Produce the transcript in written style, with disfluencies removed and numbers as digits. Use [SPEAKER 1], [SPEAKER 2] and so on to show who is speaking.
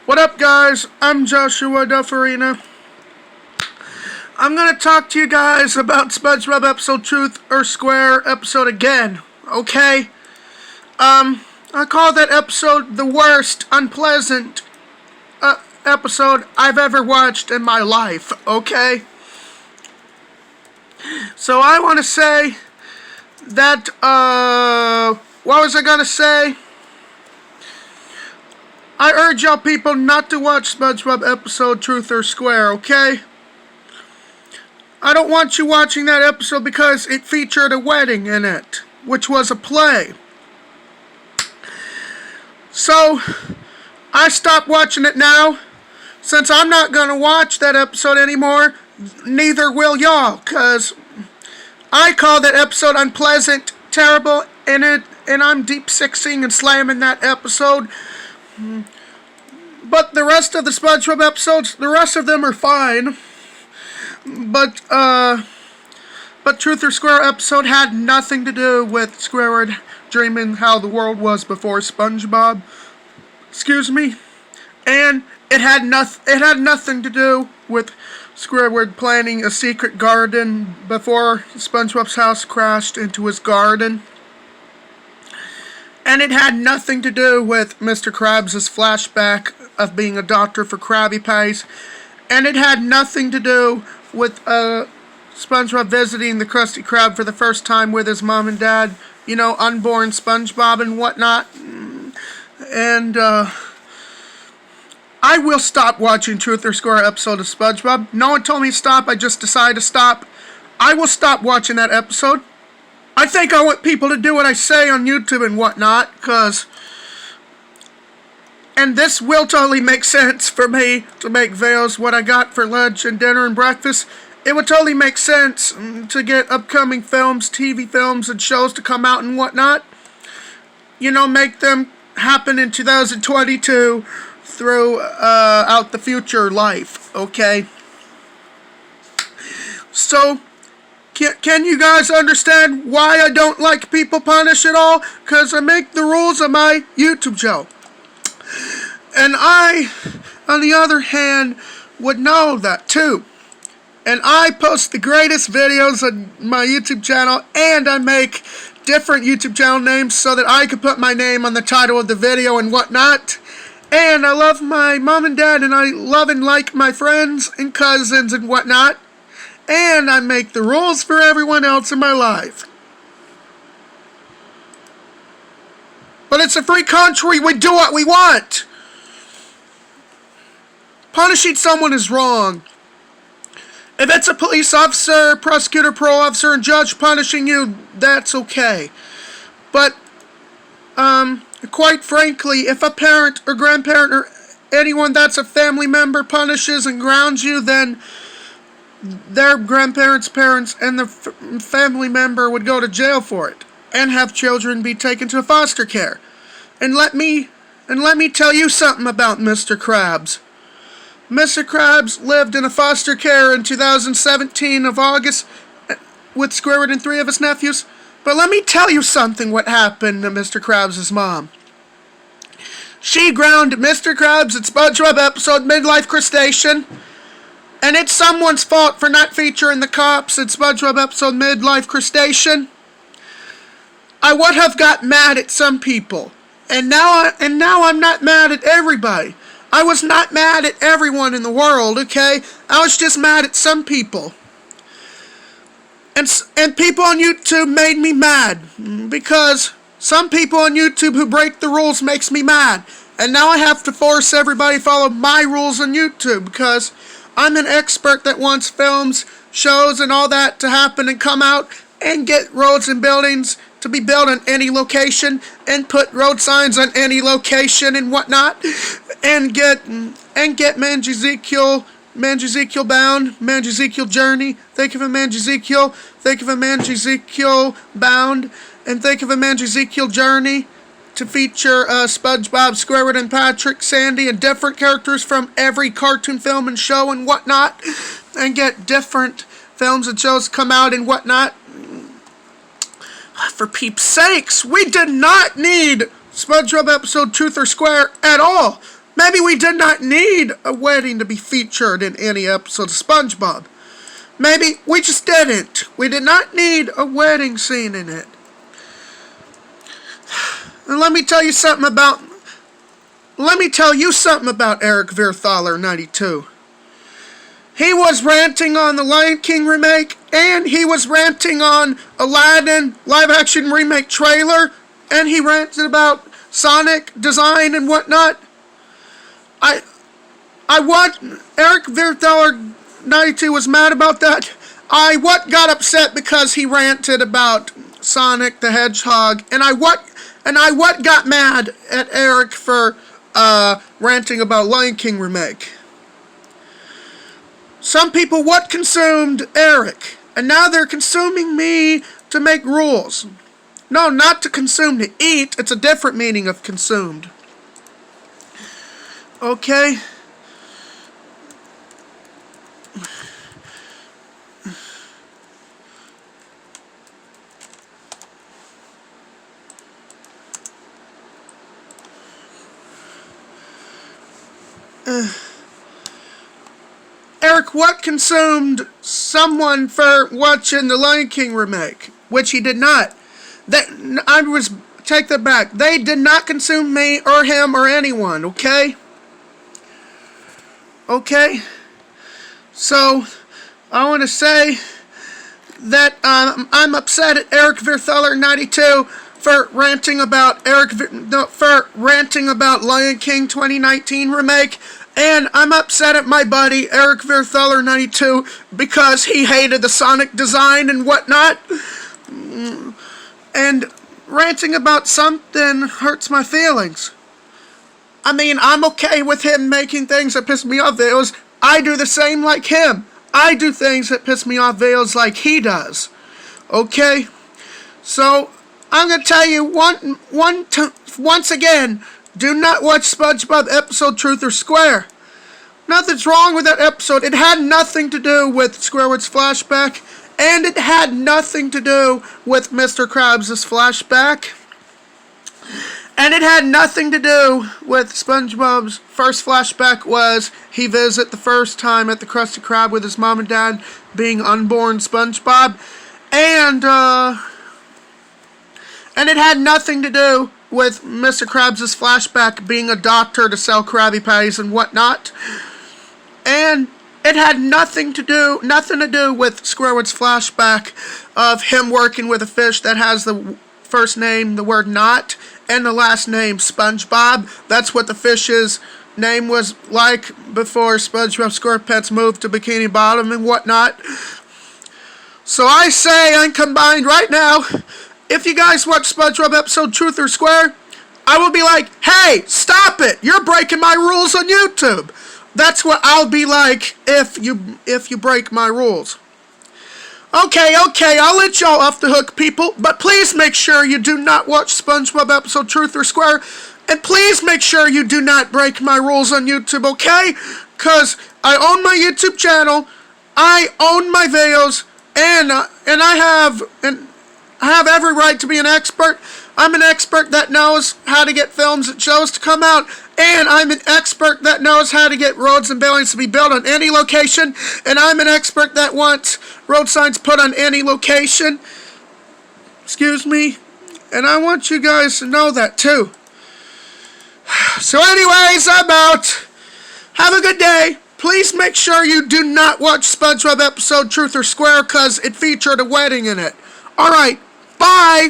[SPEAKER 1] What up, guys? I'm Joshua Dufurrena. I'm gonna talk to you guys about SpongeBob episode Truth or Square episode again, okay? I call that episode the worst, unpleasant episode I've ever watched in my life, okay? So I want to say that, what was I gonna say? I urge y'all people not to watch SpongeBob episode Truth or Square, okay? I don't want you watching that episode because it featured a wedding in it, which was a play. So, I stopped watching it now. Since I'm not gonna watch that episode anymore, neither will y'all, cause I call that episode unpleasant, terrible, and I'm deep sixing and slamming that episode. But the rest of the SpongeBob episodes, the rest of them are fine. But Truth or Square episode had nothing to do with Squidward dreaming how the world was before SpongeBob. Excuse me. And it had nothing to do with Squidward planning a secret garden before SpongeBob's house crashed into his garden. And it had nothing to do with Mr. Krabs' flashback of being a doctor for Krabby Patties. And it had nothing to do with SpongeBob visiting the Krusty Krab for the first time with his mom and dad. You know, unborn SpongeBob and whatnot. And, I will stop watching Truth or Square episode of SpongeBob. No one told me to stop, I just decided to stop. I will stop watching that episode. I think I want people to do what I say on YouTube and whatnot, and this will totally make sense for me to make videos what I got for lunch and dinner and breakfast. It would totally make sense to get upcoming films, TV films, and shows to come out and whatnot. You know, make them happen in 2022 throughout the future life, okay? So, can you guys understand why I don't like people punish at all? Because I make the rules of my YouTube channel. And I, on the other hand, would know that too. And I post the greatest videos on my YouTube channel, and I make different YouTube channel names so that I could put my name on the title of the video and whatnot. And I love my mom and dad, and I love and like my friends and cousins and whatnot. And I make the rules for everyone else in my life. But it's a free country, we do what we want. Punishing someone is wrong. If it's a police officer, prosecutor, parole officer, and judge punishing you, that's okay. But, quite frankly, if a parent or grandparent or anyone that's a family member punishes and grounds you, then their grandparents, parents, and the family member would go to jail for it and have children be taken to foster care. And let me tell you something about Mr. Krabs. Mr. Krabs lived in a foster care in 2017 of August with Squidward and 3 of his nephews. But let me tell you something what happened to Mr. Krabs' mom. She grounded Mr. Krabs at SpongeBob episode Midlife Crustacean. And it's someone's fault for not featuring the cops in SpongeBob episode Midlife Crustacean. I would have got mad at some people. And now I'm not mad at everybody. I was not mad at everyone in the world, okay? I was just mad at some people. And people on YouTube made me mad. Because some people on YouTube who break the rules makes me mad. And now I have to force everybody to follow my rules on YouTube because I'm an expert that wants films, shows, and all that to happen and come out and get roads and buildings to be built on any location and put road signs on any location and whatnot and get Manjezekiel bound, Manjezekiel journey, think of a Manjezekiel, think of a Manjezekiel bound, and think of a Manjezekiel journey to feature SpongeBob, Squidward, and Patrick, Sandy, and different characters from every cartoon film and show and whatnot, and get different films and shows come out and whatnot. For peeps sakes, we did not need SpongeBob episode Truth or Square at all. Maybe we did not need a wedding to be featured in any episode of SpongeBob. Maybe we just didn't. We did not need a wedding scene in it. And let me tell you something about Eric Verthaler 92. He was ranting on the Lion King remake, and he was ranting on Aladdin live-action remake trailer, and he ranted about Sonic design and whatnot. Eric Verthaler 92 was mad about that. I got upset because he ranted about Sonic the Hedgehog, and I got mad at Eric for ranting about Lion King remake. Some people consumed Eric, and now they're consuming me to make rules. No, not to consume, to eat. It's a different meaning of consumed. Okay? Eric, what consumed someone for watching the Lion King remake? Which he did not. Take that back. They did not consume me or him or anyone, okay? Okay? So, I want to say that I'm upset at Eric Verthaler 92 for ranting about Lion King 2019 remake. And I'm upset at my buddy, Eric Verthaler 92, because he hated the Sonic design and whatnot. And ranting about something hurts my feelings. I mean, I'm okay with him making things that piss me off videos. I do the same like him. I do things that piss me off videos like he does. Okay? So, I'm going to tell you once again, do not watch SpongeBob episode Truth or Square. Nothing's wrong with that episode. It had nothing to do with Squidward's flashback, and it had nothing to do with Mr. Krabs' flashback. And it had nothing to do with SpongeBob's first flashback was he visit the first time at the Krusty Krab with his mom and dad being unborn SpongeBob. And it had nothing to do with Mr. Krabs' flashback being a doctor to sell Krabby Patties and whatnot. And it had nothing to do with Squidward's flashback of him working with a fish that has the first name, the word not, and the last name, SpongeBob. That's what the fish's name was like before SpongeBob SquarePants moved to Bikini Bottom and whatnot. So I say, and combined right now, if you guys watch SpongeBob episode Truth or Square, I will be like, hey, stop it! You're breaking my rules on YouTube! That's what I'll be like if you break my rules. Okay, I'll let y'all off the hook, people, but please make sure you do not watch SpongeBob episode Truth or Square, and please make sure you do not break my rules on YouTube, okay? Because I own my YouTube channel, I own my videos, and I have every right to be an expert. I'm an expert that knows how to get films and shows to come out, and I'm an expert that knows how to get roads and buildings to be built on any location, and I'm an expert that wants road signs put on any location. Excuse me. And I want you guys to know that too. So anyways, I'm out. Have a good day. Please make sure you do not watch SpongeBob episode Truth or Square because it featured a wedding in it. Alright, bye.